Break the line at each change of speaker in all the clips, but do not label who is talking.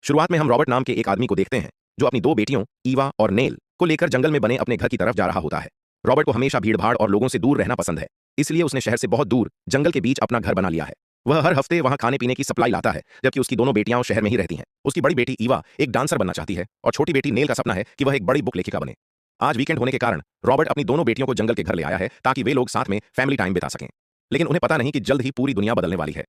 शुरुआत में हम रॉबर्ट नाम के एक आदमी को देखते हैं जो अपनी दो बेटियों ईवा और नेल को लेकर जंगल में बने अपने घर की तरफ जा रहा होता है। रॉबर्ट को हमेशा भीड़भाड़ और लोगों से दूर रहना पसंद है, इसलिए उसने शहर से बहुत दूर जंगल के बीच अपना घर बना लिया है। वह हर हफ्ते वहां खाने पीने की सप्लाई लाता है, जबकि उसकी दोनों बेटियां शहर में ही रहती हैं। उसकी बड़ी बेटी ईवा एक डांसर बनना चाहती है और छोटी बेटी नेल का सपना है कि वह एक बड़ी बुक लेखिका बने। आज वीकेंड होने के कारण रॉबर्ट अपनी दोनों बेटियों को जंगल के घर ले आया है ताकि वे लोग साथ में फैमिली टाइम बिता सकें। लेकिन उन्हें पता नहीं कि जल्द ही पूरी दुनिया बदलने वाली है।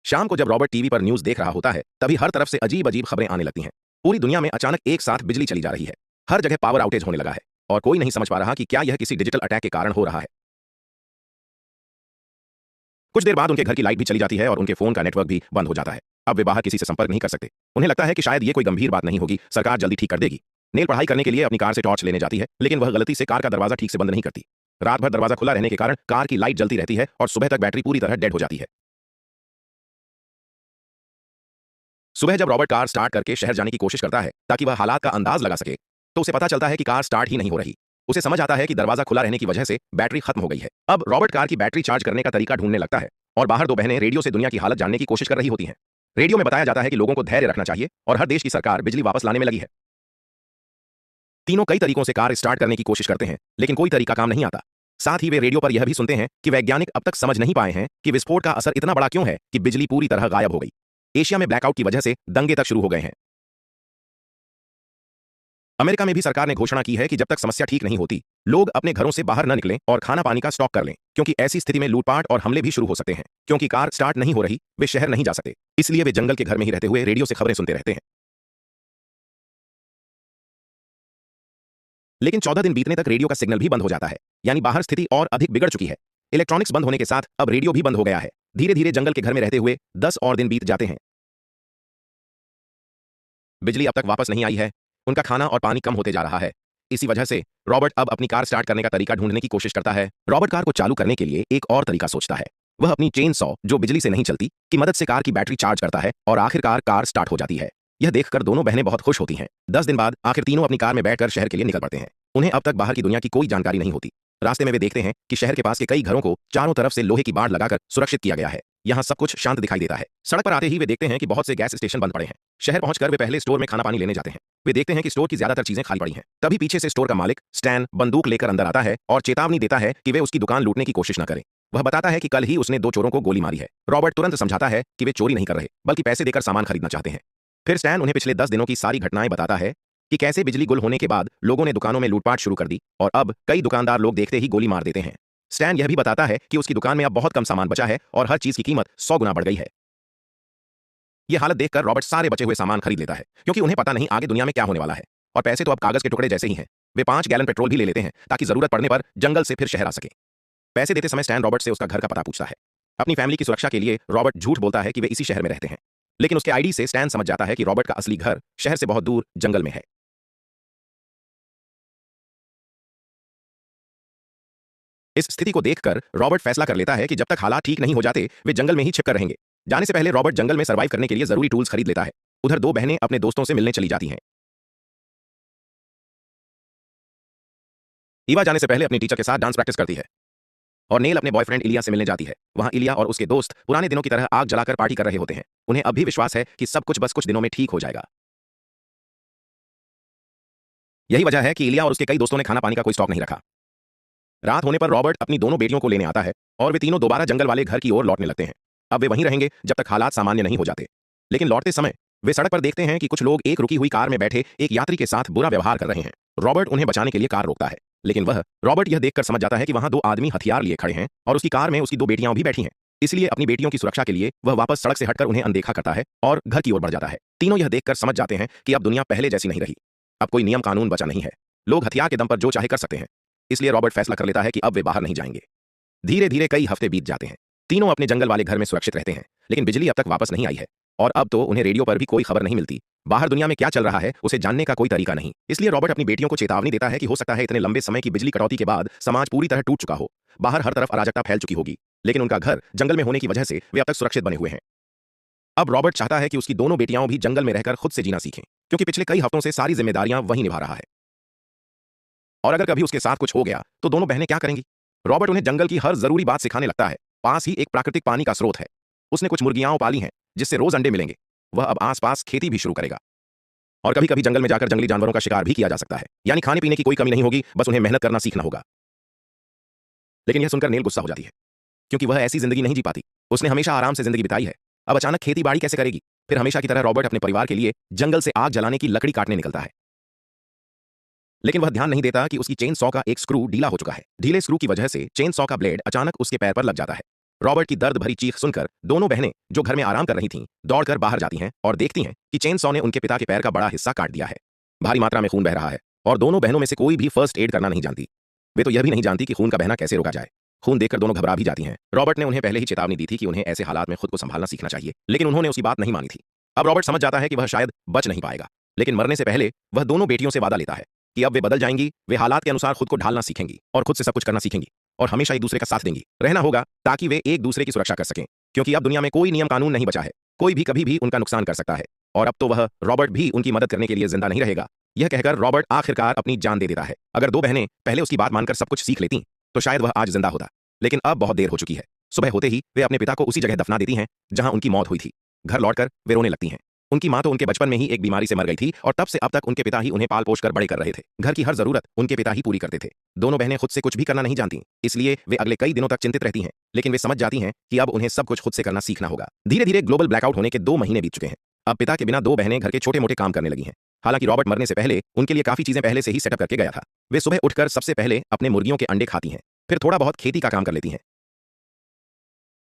शाम को जब रॉबर्ट टीवी पर न्यूज़ देख रहा होता है, तभी हर तरफ से अजीब अजीब खबरें आने लगती हैं। पूरी दुनिया में अचानक एक साथ बिजली चली जा रही है। हर जगह पावर आउटेज होने लगा है और कोई नहीं समझ पा रहा कि क्या यह किसी डिजिटल अटैक के कारण हो रहा है। कुछ देर बाद उनके घर की लाइट भी चली जाती है और उनके फोन का नेटवर्क भी बंद हो जाता है। अब वे बाहर किसी से संपर्क नहीं कर सकते। उन्हें लगता है कि शायद ये कोई गंभीर बात नहीं होगी, सरकार जल्दी ठीक कर देगी। नेल पढ़ाई करने के लिए अपनी कार से टॉर्च लेने जाती है, लेकिन वह गलती से कार का दरवाजा ठीक से बंद नहीं करती। रात भर दरवाजा खुला रहने के कारण कार की लाइट जलती रहती है और सुबह तक बैटरी पूरी तरह डेड हो जाती है। सुबह जब रॉबर्ट कार स्टार्ट करके शहर जाने की कोशिश करता है ताकि वह हालात का अंदाज लगा सके, तो उसे पता चलता है कि कार स्टार्ट ही नहीं हो रही। उसे समझ आता है कि दरवाजा खुला रहने की वजह से बैटरी खत्म हो गई है। अब रॉबर्ट कार की बैटरी चार्ज करने का तरीका ढूंढने लगता है और बाहर दो बहनें रेडियो से दुनिया की हालत जानने की कोशिश कर रही होती हैं। रेडियो में बताया जाता है कि लोगों को धैर्य रखना चाहिए और हर देश की सरकार बिजली वापस लाने में लगी है। तीनों कई तरीकों से कार स्टार्ट करने की कोशिश करते हैं, लेकिन कोई तरीका काम नहीं आता। साथ ही वे रेडियो पर यह भी सुनते हैं कि वैज्ञानिक अब तक समझ नहीं पाए हैं कि विस्फोट का असर इतना बड़ा क्यों है कि बिजली पूरी तरह गायब हो गई। एशिया में ब्लैकआउट की वजह से दंगे तक शुरू हो गए हैं। अमेरिका में भी सरकार ने घोषणा की है कि जब तक समस्या ठीक नहीं होती, लोग अपने घरों से बाहर न निकलें और खाना पानी का स्टॉक कर लें, क्योंकि ऐसी स्थिति में लूटपाट और हमले भी शुरू हो सकते हैं। क्योंकि कार स्टार्ट नहीं हो रही, वे शहर नहीं जा सकते, इसलिए वे जंगल के घर में ही रहते हुए रेडियो से खबरें सुनते रहते हैं। लेकिन 14 दिन बीतने तक रेडियो का सिग्नल भी बंद हो जाता है, यानी बाहर स्थिति और अधिक बिगड़ चुकी है। इलेक्ट्रॉनिक्स बंद होने के साथ अब रेडियो भी बंद हो गया है। धीरे धीरे जंगल के घर में रहते हुए 10 और दिन बीत जाते हैं। बिजली अब तक वापस नहीं आई है। उनका खाना और पानी कम होते जा रहा है। इसी वजह से रॉबर्ट अब अपनी कार स्टार्ट करने का तरीका ढूंढने की कोशिश करता है। रॉबर्ट कार को चालू करने के लिए एक और तरीका सोचता है। वह अपनी चेन सॉ, जो बिजली से नहीं चलती, की मदद से कार की बैटरी चार्ज करता है और आखिरकार कार स्टार्ट हो जाती है। यह देखकर दोनों बहनें बहुत खुश होती हैं। 10 दिन बाद आखिर तीनों अपनी कार में बैठकर शहर के लिए निकल पड़ते हैं। उन्हें अब तक बाहर की दुनिया की कोई जानकारी नहीं होती। रास्ते में वे देखते हैं कि शहर के पास के कई घरों को चारों तरफ से लोहे की बाड़ लगाकर सुरक्षित किया गया है। यहाँ सब कुछ शांत दिखाई देता है। सड़क पर आते ही वे देखते हैं कि बहुत से गैस स्टेशन बंद पड़े हैं। शहर पहुंचकर वे पहले स्टोर में खाना पानी लेने जाते हैं। वे देखते हैं कि स्टोर की ज्यादातर चीजें खाली पड़ी हैं। तभी पीछे से स्टोर का मालिक स्टैन बंदूक लेकर अंदर आता है और चेतावनी देता है कि वे उसकी दुकान लूटने की कोशिश न करें। वह बताता है कि कल ही उसने 2 चोरों को गोली मारी है। रॉबर्ट तुरंत समझाता है कि वे चोरी नहीं कर रहे, बल्कि पैसे देकर सामान खरीदना चाहते हैं। फिर स्टैन उन्हें पिछले 10 दिनों की सारी घटनाएं बताता है कि कैसे बिजली गुल होने के बाद लोगों ने दुकानों में लूटपाट शुरू कर दी और अब कई दुकानदार लोग देखते ही गोली मार देते हैं। स्टैन यह भी बताता है कि उसकी दुकान में अब बहुत कम सामान बचा है और हर चीज की कीमत 100 गुना बढ़ गई है। यह हालत देखकर रॉबर्ट सारे बचे हुए सामान खरीद लेता है, क्योंकि उन्हें पता नहीं आगे दुनिया में क्या होने वाला है। और पैसे तो अब कागज के टुकड़े जैसे ही हैं। वे 5 गैलन पेट्रोल भी ले लेते हैं ताकि जरूरत पड़ने पर जंगल से फिर शहर आ सके। पैसे देते समय स्टैन रॉबर्ट से उसका घर का पता पूछता है। अपनी फैमिली की सुरक्षा के लिए रॉबर्ट झूठ बोलता है कि वे इसी शहर में रहते हैं, लेकिन उसके आईडी से स्टैन समझ जाता है कि रॉबर्ट का असली घर शहर से बहुत दूर जंगल में है। इस स्थिति को देखकर रॉबर्ट फैसला कर लेता है कि जब तक हालात ठीक नहीं हो जाते, वे जंगल में ही छिपकर रहेंगे। जाने से पहले रॉबर्ट जंगल में सर्वाइव करने के लिए जरूरी टूल्स खरीद लेता है। उधर 2 बहनें अपने दोस्तों से मिलने चली जाती हैं। ईवा जाने से पहले अपनी टीचर के साथ डांस प्रैक्टिस करती है और नेल अपने बॉयफ्रेंड इलिया से मिलने जाती है। वहां इलिया और उसके दोस्त पुराने दिनों की तरह आग जलाकर पार्टी कर रहे होते हैं। उन्हें अब भी विश्वास है कि सब कुछ बस कुछ दिनों में ठीक हो जाएगा। यही वजह है कि इलिया और उसके कई दोस्तों ने खाना पानी का कोई स्टॉक नहीं रखा। रात होने पर रॉबर्ट अपनी दोनों बेटियों को लेने आता है और वे तीनों दोबारा जंगल वाले घर की ओर लौटने लगते हैं। अब वे वहीं रहेंगे जब तक हालात सामान्य नहीं हो जाते। लेकिन लौटते समय वे सड़क पर देखते हैं कि कुछ लोग एक रुकी हुई कार में बैठे एक यात्री के साथ बुरा व्यवहार कर रहे हैं। रॉबर्ट उन्हें बचाने के लिए कार रोकता है, लेकिन रॉबर्ट यह देखकर समझ जाता है कि वहां 2 आदमी हथियार लिए खड़े हैं और उसकी कार में उसकी 2 बेटियां भी बैठी हैं। इसलिए अपनी बेटियों की सुरक्षा के लिए वह वापस सड़क से हटकर उन्हें अनदेखा करता है और घर की ओर बढ़ जाता है। तीनों यह देखकर समझ जाते हैं कि अब दुनिया पहले जैसी नहीं रही। अब कोई नियम कानून बचा नहीं है। लोग हथियार के दम पर जो चाहे कर सकते हैं। इसलिए रॉबर्ट फैसला कर लेता है कि अब वे बाहर नहीं जाएंगे। धीरे धीरे कई हफ्ते बीत जाते हैं। तीनों अपने जंगल वाले घर में सुरक्षित रहते हैं, लेकिन बिजली अब तक वापस नहीं आई है और अब तो उन्हें रेडियो पर भी कोई खबर नहीं मिलती। बाहर दुनिया में क्या चल रहा है उसे जानने का कोई तरीका नहीं। इसलिए रॉबर्ट अपनी बेटियों को चेतावनी देता है कि हो सकता है इतने लंबे समय की बिजली कटौती के बाद समाज पूरी तरह टूट चुका हो। बाहर हर तरफ अराजकता फैल चुकी होगी, लेकिन उनका घर जंगल में होने की वजह से वे अब तक सुरक्षित बने हुए हैं। अब रॉबर्ट चाहता है कि उसकी दोनों बेटियां भी जंगल में रहकर खुद से जीना सीखें, क्योंकि पिछले कई हफ्तों से सारी जिम्मेदारियां वही निभा रहा है। और अगर कभी उसके साथ कुछ हो गया तो दोनों बहनें क्या करेंगी? रॉबर्ट उन्हें जंगल की हर जरूरी बात सिखाने लगता है। पास ही एक प्राकृतिक पानी का स्रोत है। उसने कुछ मुर्गियां पाली हैं जिससे रोज अंडे मिलेंगे। वह अब आसपास खेती भी शुरू करेगा और कभी कभी जंगल में जाकर जंगली जानवरों का शिकार भी किया जा सकता है। यानी खाने पीने की कोई कमी नहीं होगी, बस उन्हें मेहनत करना सीखना होगा। लेकिन यह सुनकर नेल गुस्सा हो जाती है, क्योंकि वह ऐसी जिंदगी नहीं जी पाती। उसने हमेशा आराम से जिंदगी बिताई है, अब अचानक खेती बाड़ी कैसे करेगी। फिर हमेशा की तरह रॉबर्ट अपने परिवार के लिए जंगल से आग जलाने की लकड़ी काटने निकलता है, लेकिन वह ध्यान नहीं देता कि उसकी चेन सॉ का एक स्क्रू ढीला हो चुका है। ढीले स्क्रू की वजह से चेन सॉ का ब्लेड अचानक उसके पैर पर लग जाता है। रॉबर्ट की दर्द भरी चीख सुनकर दोनों बहनें, जो घर में आराम कर रही थीं, दौड़कर बाहर जाती हैं और देखती हैं कि चेन सॉ ने उनके पिता के पैर का बड़ा हिस्सा काट दिया है। भारी मात्रा में खून बह रहा है और दोनों बहनों में से कोई भी फर्स्ट एड करना नहीं जानती। वे तो यह भी नहीं जानती कि खून का बहना कैसे रोका जाए। खून देखकर दोनों घबरा भी जाती हैं। रॉबर्ट ने उन्हें पहले ही चेतावनी दी थी कि उन्हें ऐसे हालात में खुद को संभालना सीखना चाहिए, लेकिन उन्होंने उसकी बात नहीं मानी थी। अब रॉबर्ट समझ जाता है कि वह शायद बच नहीं पाएगा, लेकिन मरने से पहले वह दोनों बेटियों से वादा लेता है कि अब वे बदल जाएंगी, वे हालात के अनुसार खुद को ढालना सीखेंगी और खुद से सब कुछ करना सीखेंगी और हमेशा एक दूसरे का साथ देंगी। रहना होगा ताकि वे एक दूसरे की सुरक्षा कर सकें, क्योंकि अब दुनिया में कोई नियम कानून नहीं बचा है, कोई भी कभी भी उनका नुकसान कर सकता है। और अब तो वह रॉबर्ट भी उनकी मदद करने के लिए जिंदा नहीं रहेगा। यह कहकर रॉबर्ट आखिरकार अपनी जान दे देता है। अगर दो बहनें पहले उसकी बात मानकर सब कुछ सीख लेती तो शायद वह आज जिंदा होता, लेकिन अब बहुत देर हो चुकी है। सुबह होते ही वे अपने पिता को उसी जगह दफना देती हैं जहां उनकी मौत हुई थी। घर लौटकर वे रोने लगती हैं। उनकी मां तो उनके बचपन में ही एक बीमारी से मर गई थी और तब से अब तक उनके पिता ही उन्हें पाल पोष कर बड़े कर रहे थे। घर की हर जरूरत उनके पिता ही पूरी करते थे। दोनों बहनें खुद से कुछ भी करना नहीं जानती, इसलिए वे अगले कई दिनों तक चिंतित रहती हैं, लेकिन वे समझ जाती हैं कि अब उन्हें सब कुछ खुद से करना सीखना होगा। धीरे धीरे ग्लोबल ब्लैकआउट होने के 2 महीने बीत चुके हैं। अब पिता के बिना दो बहनें घर के छोटे मोटे काम करने लगी हैं। हालांकि रॉबर्ट मरने से पहले उनके लिए काफी चीजें पहले से ही सेटअप करके गया था। वे सुबह उठकर सबसे पहले अपने मुर्गियों के अंडे खाती हैं, फिर थोड़ा बहुत खेती का काम कर लेती हैं।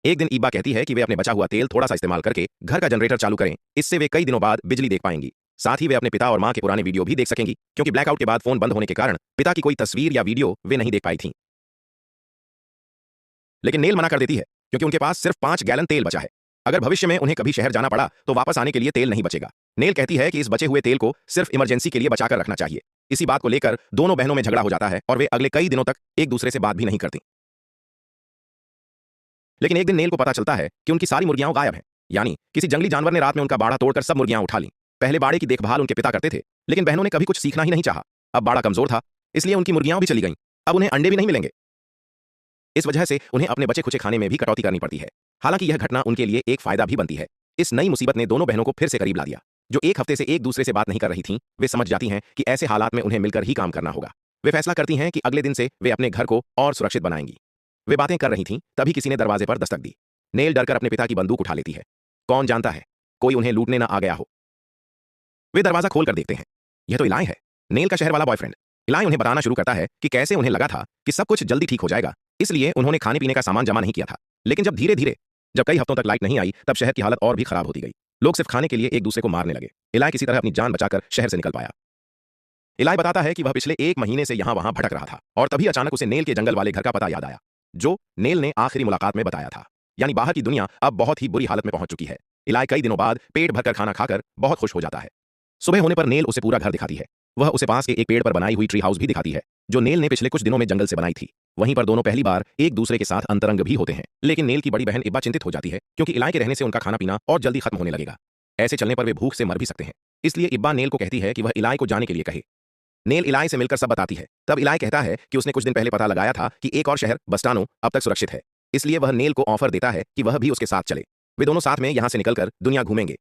एक दिन ईबा कहती है कि वे अपने बचा हुआ तेल थोड़ा सा इस्तेमाल करके घर का जनरेटर चालू करें, इससे वे कई दिनों बाद बिजली देख पाएंगी। साथ ही वे अपने पिता और मां के पुराने वीडियो भी देख सकेंगी, क्योंकि ब्लैकआउट के बाद फोन बंद होने के कारण पिता की कोई तस्वीर या वीडियो वे नहीं देख पाई थीं। लेकिन नेल मना कर देती है, क्योंकि उनके पास सिर्फ 5 गैलन तेल बचा है। अगर भविष्य में उन्हें कभी शहर जाना पड़ा तो वापस आने के लिए तेल नहीं बचेगा। नेल कहती है कि इस बचे हुए तेल को सिर्फ इमरजेंसी के लिए बचाकर रखना चाहिए। इसी बात को लेकर दोनों बहनों में झगड़ा हो जाता है और वे अगले कई दिनों तक एक दूसरे से बात भी नहीं करती। लेकिन एक दिन नेल को पता चलता है कि उनकी सारी मुर्गियां गायब हैं। यानी किसी जंगली जानवर ने रात में उनका बाड़ा तोड़कर सब मुर्गियां उठा लीं। पहले बाड़े की देखभाल उनके पिता करते थे, लेकिन बहनों ने कभी कुछ सीखना ही नहीं चाहा। अब बाड़ा कमजोर था, इसलिए उनकी मुर्गियां भी चली गईं। अब उन्हें अंडे भी नहीं मिलेंगे। इस वजह से उन्हें अपने बचे खुचे खाने में भी कटौती करनी पड़ती है। हालांकि यह घटना उनके लिए एक फायदा भी बनती है। इस नई मुसीबत ने दोनों बहनों को फिर से करीब ला दिया। जो एक हफ्ते से एक दूसरे से बात नहीं कर रही थीं, वे समझ जाती हैं कि ऐसे हालात में उन्हें मिलकर ही काम करना होगा। वे फैसला करती हैं कि अगले दिन से वे अपने घर को और सुरक्षित बनाएंगी। वे बातें कर रही थीं, तभी किसी ने दरवाजे पर दस्तक दी। नेल डरकर अपने पिता की बंदूक उठा लेती है। कौन जानता है, कोई उन्हें लूटने ना आ गया हो। वे दरवाजा खोल कर देखते हैं। यह तो इलाय है, नेल का शहर वाला बॉयफ्रेंड। इलाय उन्हें बताना शुरू करता है कि कैसे उन्हें लगा था कि सब कुछ जल्दी ठीक हो जाएगा, इसलिए उन्होंने खाने पीने का सामान जमा नहीं किया था। लेकिन जब धीरे धीरे जब कई हफ्तों तक लाइट नहीं आई, तब शहर की हालत और भी खराब होती गई। लोग सिर्फ खाने के लिए एक दूसरे को मारने लगे। इलाय किसी तरह अपनी जान बचाकर शहर से निकल पाया। इलाय बताता है कि वह पिछले 1 महीने से यहां वहां भटक रहा था और तभी अचानक उसे नेल के जंगल वाले घर का पता याद आया, जो नेल ने आखिरी मुलाकात में बताया था। यानी बाहर की दुनिया अब बहुत ही बुरी हालत में पहुंच चुकी है। इलाय कई दिनों बाद पेट भरकर खाना खाकर बहुत खुश हो जाता है। सुबह होने पर नेल उसे पूरा घर दिखाती है। वह उसे पास के एक पेड़ पर बनाई हुई ट्री हाउस भी दिखाती है, जो नेल ने पिछले कुछ दिनों में जंगल से बनाई थी। वहीं पर दोनों पहली बार एक दूसरे के साथ अंतरंग भी होते हैं। लेकिन नेल की बड़ी बहन इब्बा चिंतित हो जाती है, क्योंकि इलाय के रहने से उनका खाना पीना और जल्दी खत्म होने लगेगा। ऐसे चलने पर वे भूख से मर भी सकते हैं। इसलिए इब्बा नेल को कहती है कि वह इलाय को जाने के लिए कहे। नेल इलाय से मिलकर सब बताती है। तब इलाय कहता है कि उसने कुछ दिन पहले पता लगाया था कि एक और शहर बस्टानो अब तक सुरक्षित है, इसलिए वह नेल को ऑफर देता है कि वह भी उसके साथ चले। वे दोनों साथ में यहां से निकलकर दुनिया घूमेंगे।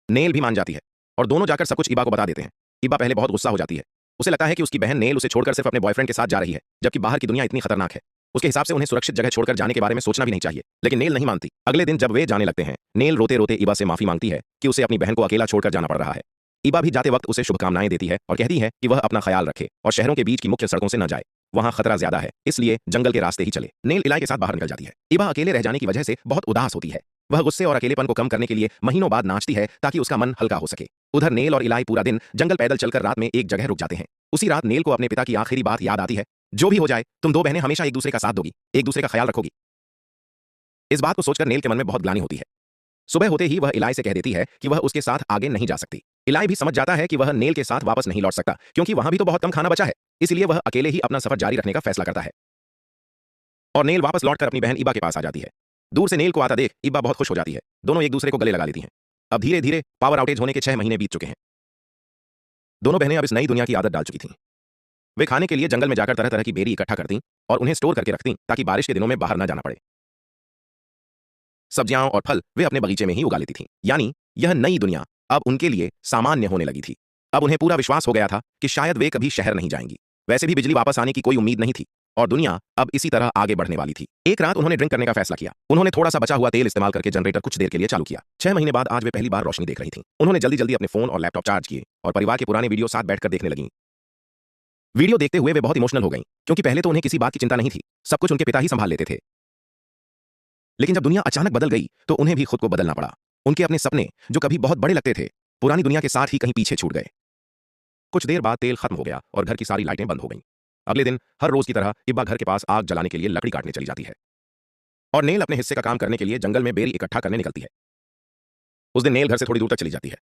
नेल भी मान जाती है और दोनों जाकर सब कुछ इबा को बता देते हैं। इबा पहले बहुत गुस्सा हो जाती है। उसे लगता है कि उसकी बहन नेल उसे छोड़कर सिर्फ अपने बॉयफ्रेंड के साथ जा रही है, जबकि बाहर की दुनिया इतनी खतरनाक है। उसके हिसाब से उन्हें सुरक्षित जगह छोड़कर जाने के बारे में सोचना भी नहीं चाहिए। लेकिन नेल नहीं मानती। अगले दिन जब वे जाने लगते हैं, नेल रोते रोते इबा से माफी मांगती है कि उसे अपनी बहन को अकेला छोड़कर जाना पड़ रहा है। इबा भी जाते वक्त उसे शुभकामनाएं देती है और कहती है कि वह अपना ख्याल रखे और शहरों के बीच की मुख्य सड़कों से न जाए, वहां खतरा ज्यादा है, इसलिए जंगल के रास्ते ही चले। नेल इलाय के साथ बाहर निकल जाती है। इबा अकेले रह जाने की वजह से बहुत उदास होती है। वह गुस्से और अकेलेपन को कम करने के लिए महीनों बाद नाचती है ताकि उसका मन हल्का हो सके। उधर नेल और इलाय पूरा दिन जंगल पैदल चलकर रात में एक जगह रुक जाते हैं। उसी रात नेल को अपने पिता की आखिरी बात याद आती है, जो भी हो जाए तुम दो बहनें हमेशा एक दूसरे का साथ दोगी, एक दूसरे का ख्याल रखोगी। इस बात को सोचकर नेल के मन में बहुत ग्लानि होती है। सुबह होते ही वह इलाय से कह देती है कि वह उसके साथ आगे नहीं जा सकती। इलाय भी समझ जाता है कि वह नेल के साथ वापस नहीं लौट सकता, क्योंकि वहां भी तो बहुत कम खाना बचा है। इसलिए वह अकेले ही अपना सफर जारी रखने का फैसला करता है और नेल वापस लौटकर अपनी बहन इबा के पास आ जाती है। दूर से नेल को आता देख इबा बहुत खुश हो जाती है। दोनों एक दूसरे को गले लगा लेती हैं। अब धीरे धीरे पावर आउटेज होने के 6 महीने बीत चुके हैं। दोनों बहनें अब इस नई दुनिया की आदत डाल चुकी थीं। वे खाने के लिए जंगल में जाकर तरह तरह की बेरी इकट्ठा करती और उन्हें स्टोर करके रखती ताकि बारिश के दिनों में बाहर न जाना पड़े। सब्जियां और फल वे अपने बगीचे में ही उगा लेती थीं। यानी यह नई दुनिया अब उनके लिए सामान्य होने लगी थी। अब उन्हें पूरा विश्वास हो गया था कि शायद वे कभी शहर नहीं जाएंगी। वैसे भी बिजली वापस आने की कोई उम्मीद नहीं थी और दुनिया अब इसी तरह आगे बढ़ने वाली थी। एक रात उन्होंने ड्रिंक करने का फैसला किया। उन्होंने थोड़ा सा बचा हुआ तेल इस्तेमाल करके जनरेटर कुछ देर के लिए चालू किया। 6 महीने बाद आज वे पहली बार रोशनी देख रही थीं। उन्होंने जल्दी जल्दी अपने फोन और लैपटॉप चार्ज किए और परिवार के पुराने वीडियो साथ बैठकर देखने लगी। वीडियो देखते हुए वे बहुत इमोशनल हो गईं, क्योंकि पहले तो उन्हें किसी बात की चिंता नहीं थी, सब कुछ उनके पिता ही संभाल लेते थे। लेकिन जब दुनिया अचानक बदल गई तो उन्हें भी खुद को बदलना पड़ा। उनके अपने सपने जो कभी बहुत बड़े लगते थे पुरानी दुनिया के साथ ही कहीं पीछे छूट गए। कुछ देर बाद तेल खत्म हो गया और घर की सारी लाइटें बंद हो गईं। अगले दिन हर रोज की तरह इब्बा घर के पास आग जलाने के लिए लकड़ी काटने चली जाती है और नेल अपने हिस्से का काम करने के लिए जंगल में बेरी इकट्ठा करने निकलती है। उस दिन नेल घर से थोड़ी दूर तक चली जाती है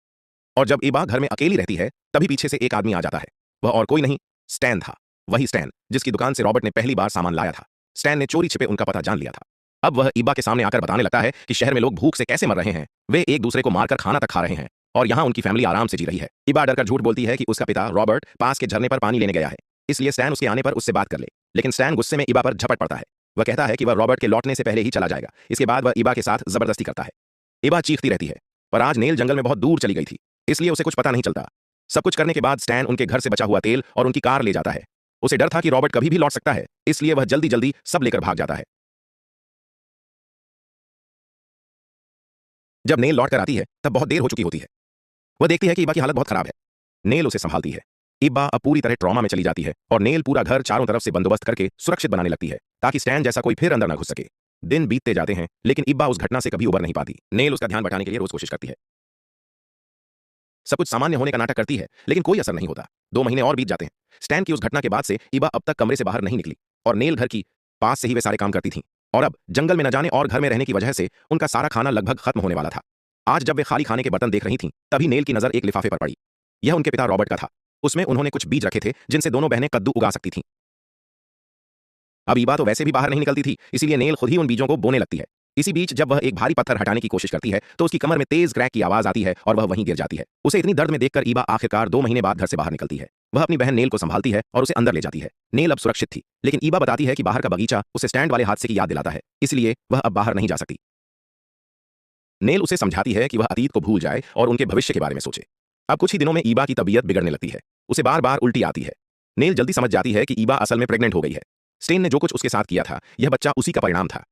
और जब इब्बा घर में अकेली रहती है तभी पीछे से एक आदमी आ जाता है। वह और कोई नहीं, स्टैन था। वही स्टैन जिसकी दुकान से रॉबर्ट ने पहली बार सामान लाया था। स्टैन ने चोरी छिपे उनका पता जान लिया था। अब वह इब्बा के सामने आकर बताने लगता है कि शहर में लोग भूख से कैसे मर रहे हैं, वे एक दूसरे को मारकर खाना तक खा रहे हैं और यहाँ उनकी फैमिली आराम से जी रही है। इब्बा डरकर झूठ बोलती है कि उसका पिता रॉबर्ट पास के झरने पर पानी लेने गया है, इसलिए स्टैन उसके आने पर उससे बात कर ले। लेकिन स्टैन गुस्से में इब्बा पर झपट पड़ता है। वह कहता है कि वह रॉबर्ट के लौटने से पहले ही चला जाएगा। इसके बाद वह इब्बा के साथ जबरदस्ती करता है। इब्बा चीखती रहती है, पर आज नेल जंगल में बहुत दूर चली गई थी, इसलिए उसे कुछ पता नहीं चलता। सब कुछ करने के बाद स्टैन उनके घर से बचा हुआ तेल और उनकी कार ले जाता है। उसे डर था कि रॉबर्ट कभी भी लौट सकता है, इसलिए वह जल्दी जल्दी सब लेकर भाग जाता है। जब नेल लौट कर आती है तब बहुत देर हो चुकी होती है। वह देखती है कि इब्बा की हालत बहुत खराब है। नेल उसे संभालती है। इब्बा अब पूरी तरह ट्रॉमा में चली जाती है और नेल पूरा घर चारों तरफ से बंदोबस्त करके सुरक्षित बनाने लगती है ताकि स्टैन जैसा कोई फिर अंदर न घुस सके। दिन बीतते जाते हैं लेकिन इब्बा उस घटना से कभी उबर नहीं पाती। नेल उसका ध्यान बटाने के लिए रोज कोशिश करती है, सब कुछ सामान्य होने का नाटक करती है, लेकिन कोई असर नहीं होता। 2 महीने और बीत जाते हैं। स्टैन की उस घटना के बाद से इब्बा अब तक कमरे से बाहर नहीं निकली और नेल घर की पास से ही वे सारे काम करती थीं और अब जंगल में न जाने और घर में रहने की वजह से उनका सारा खाना लगभग खत्म होने वाला था। आज जब वे खाली खाने के बर्तन देख रही थीं तभी नेल की नजर एक लिफाफे पर पड़ी। यह उनके पिता रॉबर्ट का था। उसमें उन्होंने कुछ बीज रखे थे जिनसे दोनों बहनें कद्दू उगा सकती थीं। अब इब्बा तो वैसे भी बाहर नहीं निकलती थी, इसीलिए नेल खुद ही उन बीजों को बोने लगती है। इसी बीच जब वह एक भारी पत्थर हटाने की कोशिश करती है तो उसकी कमर में तेज क्रैक की आवाज आती है और वह वहीं गिर जाती है। उसे इतनी दर्द में देखकर इब्बा आखिरकार 2 महीने बाद घर से बाहर निकलती है। वह अपनी बहन नेल को संभालती है और उसे अंदर ले जाती है। नेल अब सुरक्षित थी, लेकिन इब्बा बताती है कि बाहर का बगीचा उसे स्टैंड वाले हादसे की याद दिलाता है, इसलिए वह अब बाहर नहीं जा सकती। नेल उसे समझाती है कि वह अतीत को भूल जाए और उनके भविष्य के बारे में सोचे। अब कुछ ही दिनों में इब्बा की तबीयत बिगड़ने लगती है। उसे बार बार उल्टी आती है। नेल जल्दी समझ जाती है कि इब्बा असल में प्रेग्नेंट हो गई है। स्टेन ने जो कुछ उसके साथ किया था यह बच्चा उसी का परिणाम था।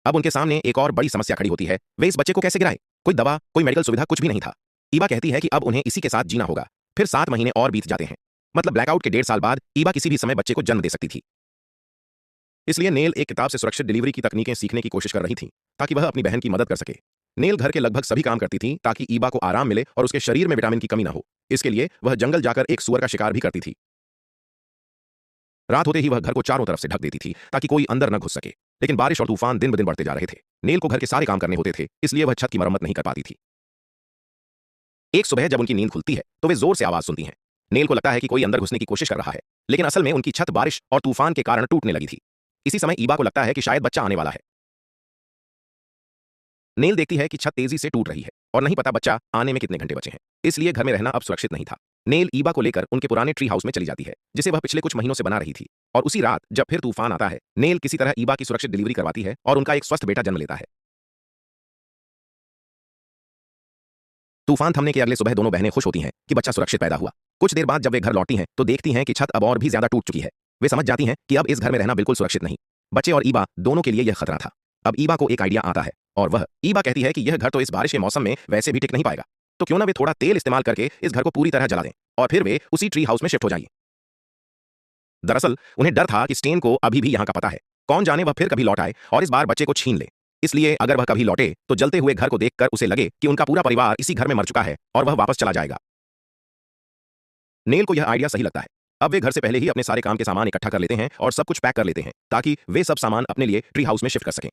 अब उनके सामने एक और बड़ी समस्या खड़ी होती है, वे इस बच्चे को कैसे गिराएं? कोई दवा, कोई मेडिकल सुविधा कुछ भी नहीं था। इब्बा कहती है कि अब उन्हें इसी के साथ जीना होगा। फिर 7 महीने और बीत जाते हैं। मतलब ब्लैकआउट के 1.5 साल बाद इब्बा किसी भी समय बच्चे को जन्म दे सकती थी। इसलिए नेल एक किताब से सुरक्षित डिलीवरी की तकनीकें सीखने की कोशिश कर रही थी ताकि वह अपनी बहन की मदद कर सके। नेल घर के लगभग सभी काम करती थी ताकि इब्बा को आराम मिले और उसके शरीर में विटामिन की कमी न हो। इसके लिए वह जंगल जाकर एक सूअर का शिकार भी करती थी। रात होते ही वह घर को चारों तरफ से ढक देती थी ताकि कोई अंदर न घुस सके। लेकिन बारिश और तूफान दिन ब दिन बढ़ते जा रहे थे। नेल को घर के सारे काम करने होते थे, इसलिए वह छत की मरम्मत नहीं कर पाती थी। एक सुबह जब उनकी नींद खुलती है तो वे जोर से आवाज सुनती हैं। नेल को लगता है कि कोई अंदर घुसने की कोशिश कर रहा है, लेकिन असल में उनकी छत बारिश और तूफान के कारण टूटने लगी थी। इसी समय इब्बा को लगता है कि शायद बच्चा आने वाला है। नेल देखती है कि छत तेजी से टूट रही है और नहीं पता बच्चा आने में कितने घंटे बचे हैं, इसलिए घर में रहना अब सुरक्षित नहीं था। नेल इब्बा को लेकर उनके पुराने ट्री हाउस में चली जाती है जिसे वह पिछले कुछ महीनों से बना रही थी। और उसी रात जब फिर तूफान आता है, नेल किसी तरह इब्बा की सुरक्षित डिलीवरी करवाती है और उनका एक स्वस्थ बेटा जन्म लेता है। तूफान थमने के अगले सुबह दोनों बहनें खुश होती हैं कि बच्चा सुरक्षित पैदा हुआ। कुछ देर बाद जब वे घर लौटती हैं तो देखती हैं कि छत अब और भी ज्यादा टूट चुकी है। वे समझ जाती हैं कि अब इस घर में रहना बिल्कुल सुरक्षित नहीं। बच्चे और इब्बा दोनों के लिए यह खतरा था। अब इब्बा को एक आइडिया आता है और वह इब्बा कहती है कि यह घर तो इस बारिश के मौसम में वैसे भी टिक नहीं पाएगा, तो क्यों ना वे थोड़ा तेल इस्तेमाल करके इस घर को पूरी तरह जला दें और फिर वे उसी ट्री हाउस में शिफ्ट हो जाएंगे। दरअसल उन्हें डर था कि स्टेन को अभी भी यहाँ का पता है। कौन जाने वह फिर कभी लौट आए और इस बार बच्चे को छीन ले। इसलिए अगर वह कभी लौटे तो जलते हुए घर को देखकर उसे लगे कि उनका पूरा परिवार इसी घर में मर चुका है और वह वापस चला जाएगा। नेल को यह आइडिया सही लगता है। अब वे घर से पहले ही अपने सारे काम के सामान इकट्ठा कर लेते हैं और सब कुछ पैक कर लेते हैं ताकि वे सब सामान अपने लिए ट्री हाउस में शिफ्ट कर सकें।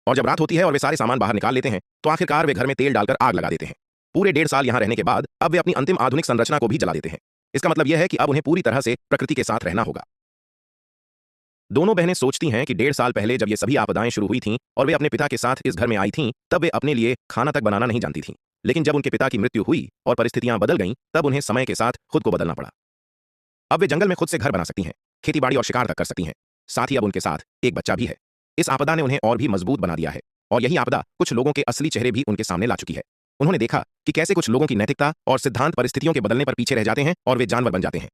और जब रात होती है और वे सारे सामान बाहर निकाल लेते हैं तो आखिरकार वे घर में तेल डालकर आग लगा देते हैं। पूरे 1.5 साल यहाँ रहने के बाद अब वे अपनी अंतिम आधुनिक संरचना को भी जला देते हैं। इसका मतलब यह है कि अब उन्हें पूरी तरह से प्रकृति के साथ रहना होगा। दोनों बहनें सोचती हैं कि 1.5 साल पहले जब ये सभी आपदाएं शुरू हुई थीं और वे अपने पिता के साथ इस घर में आई थीं, तब वे अपने लिए खाना तक बनाना नहीं जानती थीं। लेकिन जब उनके पिता की मृत्यु हुई और परिस्थितियां बदल गईं, तब उन्हें समय के साथ खुद को बदलना पड़ा। अब वे जंगल में खुद से घर बना सकती हैं, खेती बाड़ी और शिकार तक कर सकती हैं। साथ ही अब उनके साथ एक बच्चा भी है। इस आपदा ने उन्हें और भी मजबूत बना दिया है, और यही आपदा कुछ लोगों के असली चेहरे भी उनके सामने ला चुकी है। उन्होंने देखा कि कैसे कुछ लोगों की नैतिकता और सिद्धांत परिस्थितियों के बदलने पर पीछे रह जाते हैं और वे जानवर बन जाते हैं।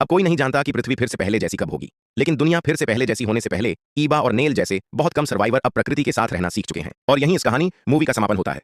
अब कोई नहीं जानता कि पृथ्वी फिर से पहले जैसी कब होगी, लेकिन दुनिया फिर से पहले जैसी होने से पहले ईबा और नेल जैसे बहुत कम सर्वाइवर अब प्रकृति के साथ रहना सीख चुके हैं। और यहीं इस कहानी मूवी का समापन होता है।